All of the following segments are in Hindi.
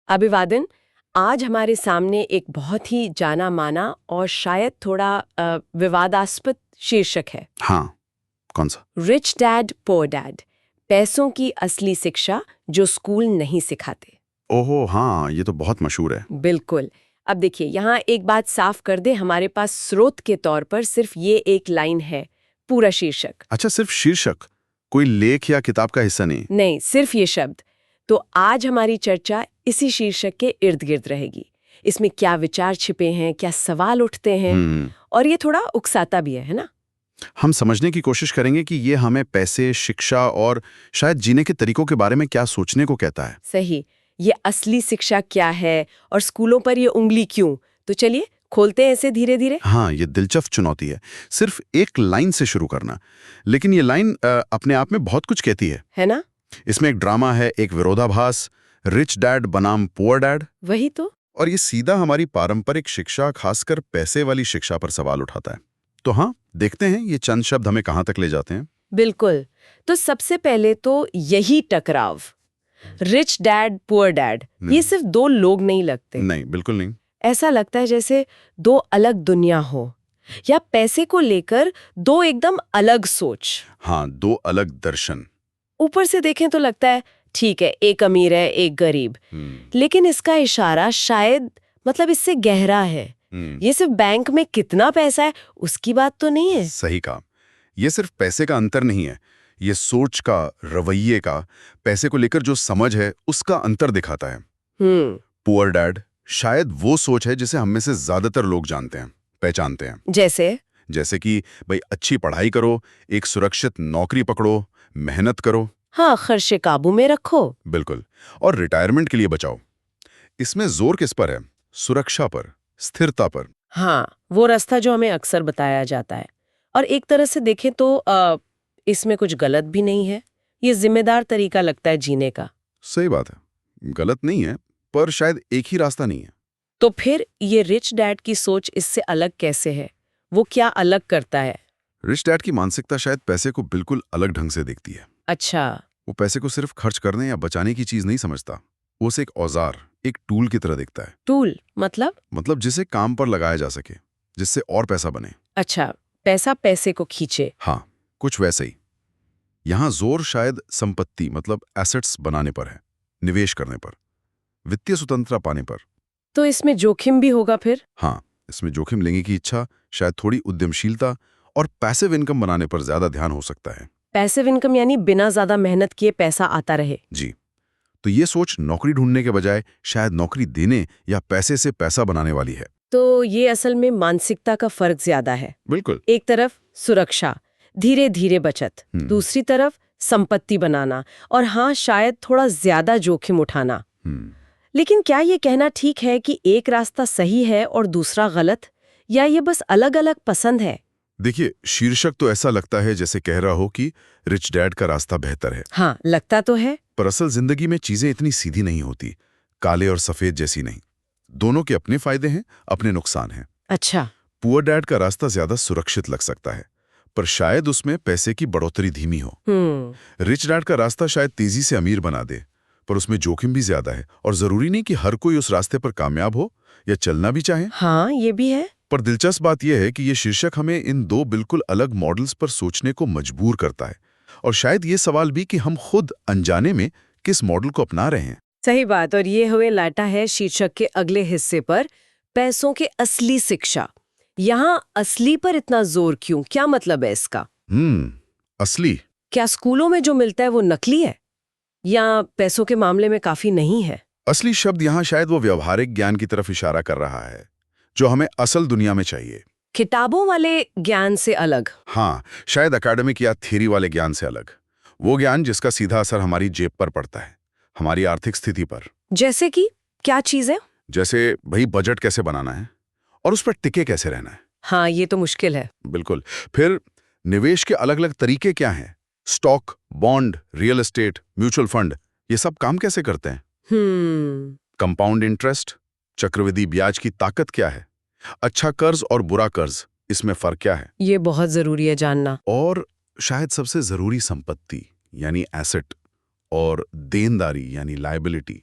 अभिवादन। आज हमारे सामने एक बहुत ही जाना माना और शायद थोड़ा विवादास्पद शीर्षक है। हाँ, कौन सा? रिच डैड पुअर डैड, पैसों की असली शिक्षा जो स्कूल नहीं सिखाते। ओहो हाँ, ये तो बहुत मशहूर है। बिल्कुल। अब देखिए, यहाँ एक बात साफ कर दे, हमारे पास स्रोत के तौर पर सिर्फ ये एक लाइन है, पूरा शीर्षक अच्छा, सिर्फ शीर्षक, कोई लेख या किताब का हिस्सा नहीं? नहीं, सिर्फ ये शब्द। तो आज हमारी चर्चा इसी शीर्षक के इर्द गिर्द रहेगी। इसमें क्या विचार छिपे हैं, क्या सवाल उठते हैं, और ये थोड़ा उकसाता भी है ना? हम समझने की कोशिश करेंगे कि ये हमें पैसे, शिक्षा और शायद जीने के तरीकों के बारे में क्या सोचने को कहता है। सही। ये असली शिक्षा क्या है और स्कूलों पर ये उंगली क्यों? तो चलिए खोलते हैं इसे धीरे धीरे। हाँ, ये दिलचस्प चुनौती है, सिर्फ एक लाइन से शुरू करना। लेकिन ये लाइन अपने आप में बहुत कुछ कहती है ना? इसमें एक ड्रामा है, एक विरोधाभास, रिच डैड बनाम पुअर डैड। वही तो। और ये सीधा हमारी पारंपरिक शिक्षा, खासकर पैसे वाली शिक्षा पर सवाल उठाता है। तो हाँ, देखते हैं ये चंद शब्द हमें कहाँ तक ले जाते हैं। बिल्कुल। तो सबसे पहले तो यही टकराव, रिच डैड पुअर डैड, ये सिर्फ दो लोग नहीं लगते। नहीं, बिल्कुल नहीं। ऐसा लगता है जैसे दो अलग दुनिया हो, या पैसे को लेकर दो एकदम अलग सोच। हाँ, दो अलग दर्शन। ऊपर से देखें तो लगता है ठीक है, एक अमीर है एक गरीब, लेकिन इसका इशारा शायद मतलब इससे गहरा है। ये सिर्फ बैंक में कितना पैसा है उसकी बात तो नहीं है। सही कहा। ये सिर्फ पैसे का अंतर नहीं है, ये सोच का, रवैये का, पैसे को लेकर जो समझ है उसका अंतर दिखाता है। पुअर डैड शायद वो सोच है जिसे हम में से ज्यादातर लोग जानते हैं, पहचानते हैं। जैसे कि भाई अच्छी पढ़ाई करो, एक सुरक्षित नौकरी पकड़ो, मेहनत करो, हाँ, खर्चे काबू में रखो। बिल्कुल, और रिटायरमेंट के लिए बचाओ। इसमें जोर किस पर है? सुरक्षा पर, स्थिरता पर। हाँ, वो रास्ता जो हमें अक्सर बताया जाता है। और एक तरह से देखें तो इसमें कुछ गलत भी नहीं है। ये जिम्मेदार तरीका लगता है जीने का। सही बात है, गलत नहीं है, पर शायद एक ही रास्ता नहीं है। तो फिर ये रिच डैड की सोच इससे अलग कैसे है? वो क्या अलग करता है? रिच डैड की मानसिकता शायद पैसे को बिल्कुल अलग ढंग से देखती है। अच्छा। वो पैसे को सिर्फ खर्च करने या बचाने की चीज नहीं समझता, वो उसे एक औजार, एक टूल की तरह देखता है। टूल मतलब जिसे काम पर लगाया जा सके, जिससे और पैसा बने। अच्छा, पैसा पैसे को खींचे। हाँ, कुछ वैसे ही। यहाँ जोर शायद संपत्ति मतलब एसेट्स बनाने पर है, निवेश करने पर, वित्तीय स्वतंत्रता पाने पर। तो इसमें जोखिम भी होगा फिर? हाँ, इसमें जोखिम लेने की इच्छा, शायद थोड़ी उद्यमशीलता और पैसिव इनकम बनाने पर ज्यादा ध्यान हो सकता है। पैसिव इनकम यानी बिना ज्यादा मेहनत किए पैसा आता रहे। जी। तो ये सोच नौकरी ढूंढने के बजाय शायद नौकरी देने या पैसे से पैसा बनाने वाली है। तो ये असल में मानसिकता का फर्क ज्यादा है। बिल्कुल। एक तरफ सुरक्षा, धीरे धीरे बचत, दूसरी तरफ संपत्ति बनाना, और हाँ, शायद थोड़ा ज्यादा जोखिम उठाना। लेकिन क्या ये कहना ठीक है कि एक रास्ता सही है और दूसरा गलत, या ये बस अलग अलग पसंद है? देखिए, शीर्षक तो ऐसा लगता है जैसे कह रहा हो कि रिच डैड का रास्ता बेहतर है। हाँ, लगता तो है। पर असल जिंदगी में चीजें इतनी सीधी नहीं होती, काले और सफेद जैसी नहीं। दोनों के अपने फायदे हैं, अपने नुकसान हैं। अच्छा। पुअर डैड का रास्ता ज्यादा सुरक्षित लग सकता है, पर शायद उसमें पैसे की बढ़ोतरी धीमी हो। रिच डैड का रास्ता शायद तेजी से अमीर बना दे, पर उसमें जोखिम भी ज्यादा है, और जरूरी नहीं कि हर कोई उस रास्ते पर कामयाब हो या चलना भी चाहे। हाँ, ये भी है। पर दिलचस्प बात यह है कि ये शीर्षक हमें इन दो बिल्कुल अलग मॉडल्स पर सोचने को मजबूर करता है, और शायद ये सवाल भी कि हम खुद अनजाने में किस मॉडल को अपना रहे हैं। सही बात। और ये हुए लाटा है शीर्षक के अगले हिस्से पर, पैसों के असली शिक्षा। यहाँ असली पर इतना जोर क्यों? क्या मतलब है इसका? असली। क्या स्कूलों में जो मिलता है वो नकली है, या पैसों के मामले में काफी नहीं है? असली शब्द यहाँ शायद वो व्यवहारिक ज्ञान की तरफ इशारा कर रहा है जो हमें असल दुनिया में चाहिए। किताबों वाले ज्ञान से अलग। हाँ, शायद एकेडमिक या थ्योरी वाले ज्ञान से अलग। वो ज्ञान जिसका सीधा असर हमारी जेब पर पड़ता है, हमारी आर्थिक स्थिति पर। जैसे कि क्या चीज है? जैसे भाई बजट कैसे बनाना है और उस पर टिके कैसे रहना है। हाँ, ये तो मुश्किल है। बिल्कुल। फिर निवेश के अलग अलग तरीके क्या हैं? Stock, bond, real estate, mutual fund, ये सब काम कैसे करते हैं? कंपाउंड इंटरेस्ट, चक्रवृद्धि ब्याज की ताकत क्या है? अच्छा कर्ज और बुरा कर्ज, इसमें फर्क क्या है? ये बहुत जरूरी है जानना। और शायद सबसे जरूरी, संपत्ति यानी एसेट और देनदारी यानी लायबिलिटी,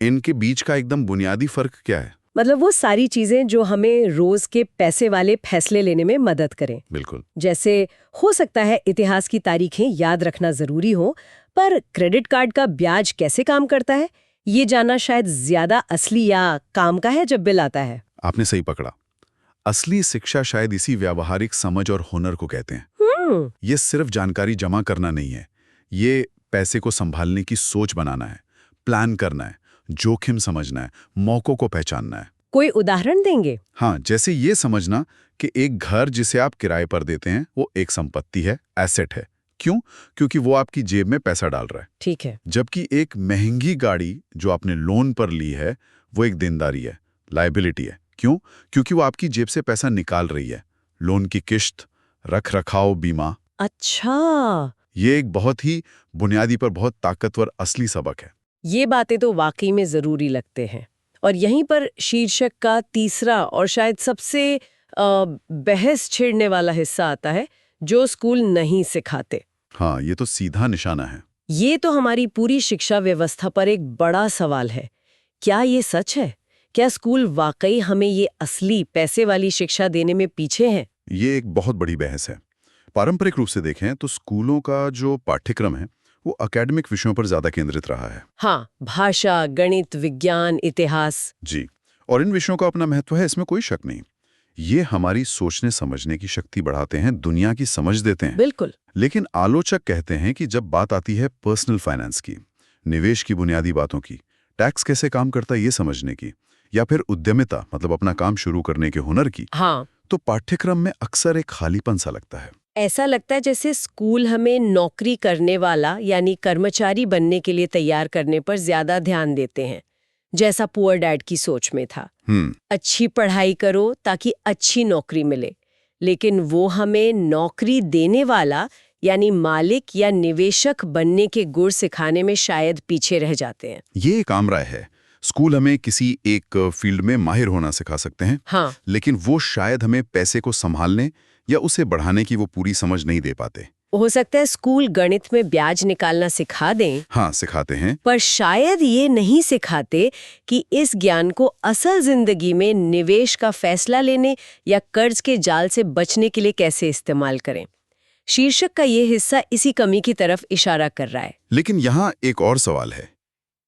इनके बीच का एकदम बुनियादी फर्क क्या है? मतलब वो सारी चीजें जो हमें रोज के पैसे वाले फैसले लेने में मदद करें। बिल्कुल। जैसे हो सकता है इतिहास की तारीखें याद रखना जरूरी हो, पर क्रेडिट कार्ड का ब्याज कैसे काम करता है ये जानना शायद ज्यादा असली या काम का है जब बिल आता है। आपने सही पकड़ा। असली शिक्षा शायद इसी व्यावहारिक समझ और हुनर को कहते हैं। ये सिर्फ जानकारी जमा करना नहीं है, ये पैसे को संभालने की सोच बनाना है, प्लान करना है, जोखिम समझना है, मौकों को पहचानना है। कोई उदाहरण देंगे? हाँ, जैसे ये समझना कि एक घर जिसे आप किराए पर देते हैं वो एक संपत्ति है, एसेट है। क्यों? क्योंकि वो आपकी जेब में पैसा डाल रहा है। ठीक है। जबकि एक महंगी गाड़ी जो आपने लोन पर ली है वो एक देनदारी है, लायबिलिटी है। क्यों? क्योंकि वो आपकी जेब से पैसा निकाल रही है। लोन की किश्त, रख रखाव, बीमा। अच्छा, ये एक बहुत ही बुनियादी पर बहुत ताकतवर असली सबक है। ये बातें तो वाकई में जरूरी लगते हैं। और यहीं पर शीर्षक का तीसरा और शायद सबसे बहस छेड़ने वाला हिस्सा आता है, जो स्कूल नहीं सिखाते। हाँ, ये तो सीधा निशाना है। ये तो हमारी पूरी शिक्षा व्यवस्था पर एक बड़ा सवाल है। क्या ये सच है? क्या स्कूल वाकई हमें ये असली पैसे वाली शिक्षा देने में पीछे हैं? ये एक बहुत बड़ी बहस है। पारंपरिक रूप से देखें तो स्कूलों का जो पाठ्यक्रम है वो एकेडमिक विषयों पर ज्यादा केंद्रित रहा है। हाँ, भाषा, गणित, विज्ञान, इतिहास। जी, और इन विषयों का अपना महत्व है, इसमें कोई शक नहीं। ये हमारी सोचने समझने की शक्ति बढ़ाते हैं, दुनिया की समझ देते हैं। बिल्कुल। लेकिन आलोचक कहते हैं कि जब बात आती है पर्सनल फाइनेंस की, निवेश की बुनियादी बातों की, टैक्स कैसे काम करता है ये समझने की, या फिर उद्यमिता मतलब अपना काम शुरू करने के हुनर की, हाँ, तो पाठ्यक्रम में अक्सर एक खालीपन सा लगता है। ऐसा लगता है जैसे स्कूल हमें नौकरी करने वाला यानी कर्मचारी बनने के लिए तैयार करने पर ज्यादा ध्यान देते हैं, जैसा पुअर डैड की सोच में था। अच्छी पढ़ाई करो ताकि अच्छी नौकरी मिले, लेकिन वो हमें नौकरी देने वाला यानी मालिक या निवेशक बनने के गुण सिखाने में शायद पीछे रह जाते हैं। ये एक आम राय है। स्कूल हमें किसी एक फील्ड में माहिर होना सिखा सकते हैं, हाँ, लेकिन वो शायद हमें पैसे को संभालने या उसे बढ़ाने की वो पूरी समझ नहीं दे पाते। हो सकता है स्कूल गणित में ब्याज निकालना सिखा दें। हाँ, सिखाते हैं, पर शायद ये नहीं सिखाते कि इस ज्ञान को असल जिंदगी में निवेश का फैसला लेने या कर्ज के जाल से बचने के लिए कैसे इस्तेमाल करें। शीर्षक का ये हिस्सा इसी कमी की तरफ इशारा कर रहा है। लेकिन यहाँ एक और सवाल है,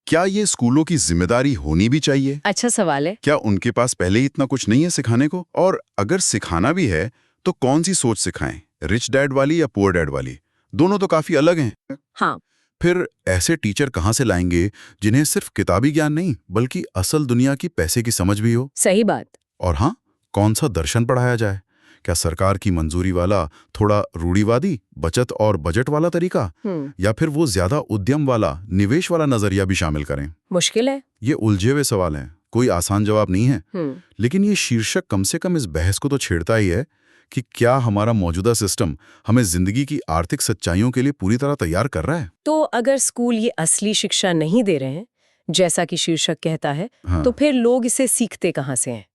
क्या ये स्कूलों की जिम्मेदारी होनी भी चाहिए? अच्छा सवाल है। क्या उनके पास पहले ही इतना कुछ नहीं है सिखाने को? और अगर सिखाना भी है तो कौन सी सोच सिखाएं, रिच डैड वाली या पुअर डैड वाली? दोनों तो काफी अलग हैं। हाँ, फिर ऐसे टीचर कहाँ से लाएंगे जिन्हें सिर्फ किताबी ज्ञान नहीं बल्कि असल दुनिया की पैसे की समझ भी हो? सही बात। और हाँ, कौन सा दर्शन पढ़ाया जाए? क्या सरकार की मंजूरी वाला थोड़ा रूढ़िवादी बचत और बजट वाला तरीका, या फिर वो ज्यादा उद्यम वाला निवेश वाला नजरिया भी शामिल करें? मुश्किल है। ये उलझे हुए सवाल हैं, कोई आसान जवाब नहीं है। लेकिन ये शीर्षक कम से कम इस बहस को तो छेड़ता ही है कि क्या हमारा मौजूदा सिस्टम हमें जिंदगी की आर्थिक सच्चाइयों के लिए पूरी तरह तैयार कर रहा है? तो अगर स्कूल ये असली शिक्षा नहीं दे रहे हैं, जैसा कि शीर्षक कहता है, हाँ। तो फिर लोग इसे सीखते कहाँ से हैं?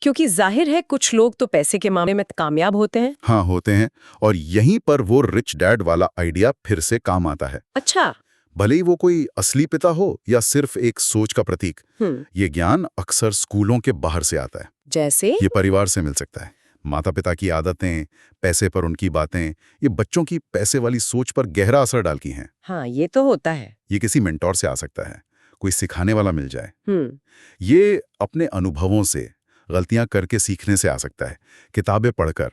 क्योंकि जाहिर है कुछ लोग तो पैसे के मामले में कामयाब होते हैं। हाँ, होते हैं, और यहीं पर वो रिच डैड वाला आइडिया फिर से काम आता है। अच्छा। भले ही वो कोई असली पिता हो या सिर्फ एक सोच का प्रतीक, ये ज्ञान अक्सर स्कूलों के बाहर से आता है। जैसे ये परिवार से मिल सकता है। माता पिता की आदतें, पैसे पर उनकी बातें, ये बच्चों की पैसे वाली सोच पर गहरा असर डालती हैं। हाँ, ये तो होता है। ये किसी मेंटोर से आ सकता है, कोई सिखाने वाला मिल जाए। ये अपने अनुभवों से, गलतियां करके सीखने से आ सकता है, किताबें पढ़कर।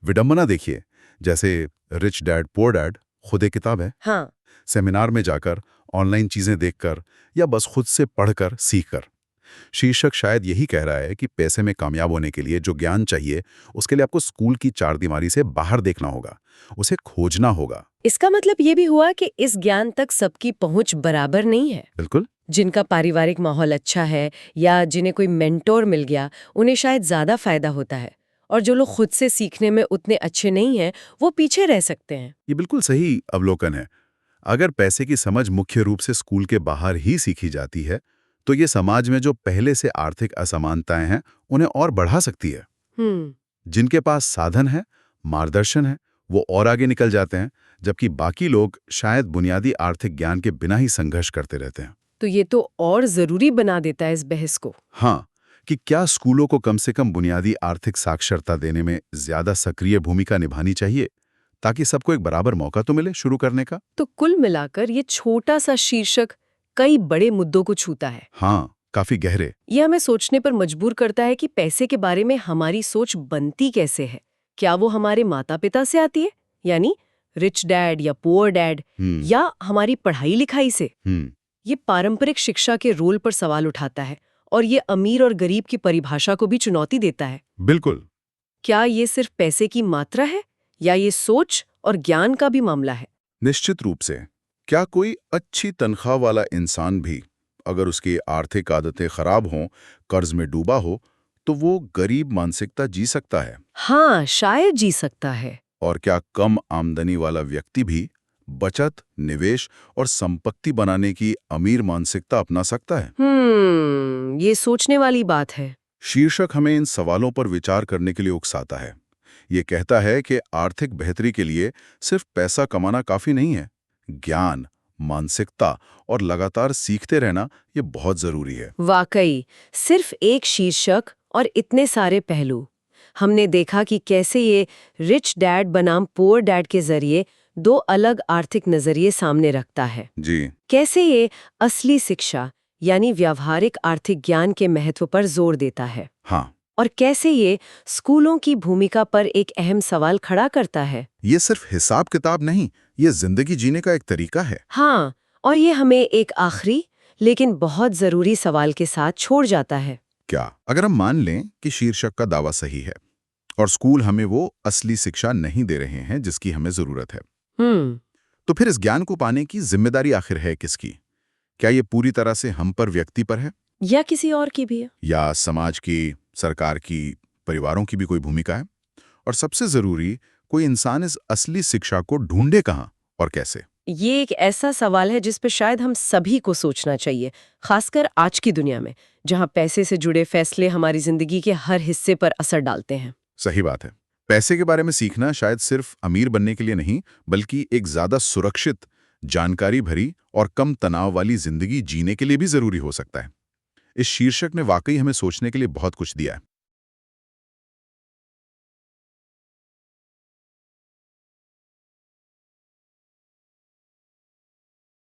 विडंबना देखिए, जैसे रिच डैड पुअर डैड खुद एक किताब है। हाँ, सेमिनार में जाकर, ऑनलाइन चीजें देखकर, या बस खुद से पढ़कर, सीखकर। शीर्षक शायद यही कह रहा है कि पैसे में कामयाब होने के लिए जो ज्ञान चाहिए, उसके लिए आपको स्कूल की चारदीवारी से बाहर देखना होगा, उसे खोजना होगा। इसका मतलब ये भी हुआ कि इस ज्ञान तक सबकी पहुंच बराबर नहीं है। बिल्कुल। जिनका पारिवारिक माहौल अच्छा है या जिन्हें कोई मेंटोर मिल गया, उन्हें शायद ज्यादा फायदा होता है, और जो लोग खुद से सीखने में उतने अच्छे नहीं हैं, वो पीछे रह सकते हैं। ये बिल्कुल सही अवलोकन है। अगर पैसे की समझ मुख्य रूप से स्कूल के बाहर ही सीखी जाती है, तो ये समाज में जो पहले से आर्थिक असमानताएं हैं, उन्हें और बढ़ा सकती है। जिनके पास साधन है, मार्गदर्शन है, वो और आगे निकल जाते हैं, जबकि बाकी लोग शायद बुनियादी आर्थिक ज्ञान के बिना ही संघर्ष करते रहते हैं। तो ये तो और जरूरी बना देता है इस बहस को। हाँ, कि क्या स्कूलों को कम से कम बुनियादी आर्थिक साक्षरता देने में ज्यादा सक्रिय भूमिका निभानी चाहिए, ताकि सबको एक बराबर मौका तो मिले शुरू करने का। तो कुल मिलाकर ये छोटा सा शीर्षक कई बड़े मुद्दों को छूता है। हाँ, काफी गहरे। यह हमें सोचने पर मजबूर करता है कि पैसे के बारे में हमारी सोच बनती कैसे है। क्या वो हमारे माता पिता से आती है, यानी रिच डैड या पुअर डैड, या हमारी पढ़ाई लिखाई से? ये पारंपरिक शिक्षा के रोल पर सवाल उठाता है और ये अमीर और गरीब की परिभाषा को भी चुनौती देता है। बिल्कुल। क्या ये सिर्फ पैसे की मात्रा है या ये सोच और ज्ञान का भी मामला है? निश्चित रूप से। क्या कोई अच्छी तनख्वाह वाला इंसान भी, अगर उसकी आर्थिक आदतें खराब हों, कर्ज में डूबा हो, तो वो गरीब मानसिकता जी सकता है? हाँ, शायद जी सकता है। और क्या कम आमदनी वाला व्यक्ति भी बचत, निवेश और संपत्ति बनाने की अमीर मानसिकता अपना सकता है? ये सोचने वाली बात है। शीर्षक हमें इन सवालों पर विचार करने के लिए उकसाता है। ये कहता है कि आर्थिक बेहतरी के लिए सिर्फ पैसा कमाना काफी नहीं है। ज्ञान, मानसिकता और लगातार सीखते रहना ये बहुत जरूरी है। वाकई, सिर्फ एक शीर्षक और इतने सारे पहलू। हमने देखा कि कैसे ये रिच डैड बनाम पुअर डैड के जरिए दो अलग आर्थिक नजरिए सामने रखता है। जी। कैसे ये असली शिक्षा यानी व्यावहारिक आर्थिक ज्ञान के महत्व पर जोर देता है। हाँ। और कैसे ये स्कूलों की भूमिका पर एक अहम सवाल खड़ा करता है। ये सिर्फ हिसाब किताब नहीं, ये जिंदगी जीने का एक तरीका है। हाँ, और ये हमें एक आखिरी लेकिन बहुत जरूरी सवाल के साथ छोड़ जाता है। क्या अगर हम मान लें कि शीर्षक का दावा सही है और स्कूल हमें वो असली शिक्षा नहीं दे रहे हैं जिसकी हमें जरूरत है, तो फिर इस ज्ञान को पाने की जिम्मेदारी आखिर है किसकी? क्या ये पूरी तरह से हम पर, व्यक्ति पर है, या किसी और की भी है? या समाज की, सरकार की, परिवारों की भी कोई भूमिका है? और सबसे जरूरी, कोई इंसान इस असली शिक्षा को ढूंढे कहाँ और कैसे? ये एक ऐसा सवाल है जिस पर शायद हम सभी को सोचना चाहिए, खासकर आज की दुनिया में जहां पैसे से जुड़े फैसले हमारी जिंदगी के हर हिस्से पर असर डालते हैं। सही बात है। पैसे के बारे में सीखना शायद सिर्फ अमीर बनने के लिए नहीं, बल्कि एक ज्यादा सुरक्षित, जानकारी भरी और कम तनाव वाली जिंदगी जीने के लिए भी जरूरी हो सकता है। इस शीर्षक ने वाकई हमें सोचने के लिए बहुत कुछ दिया है।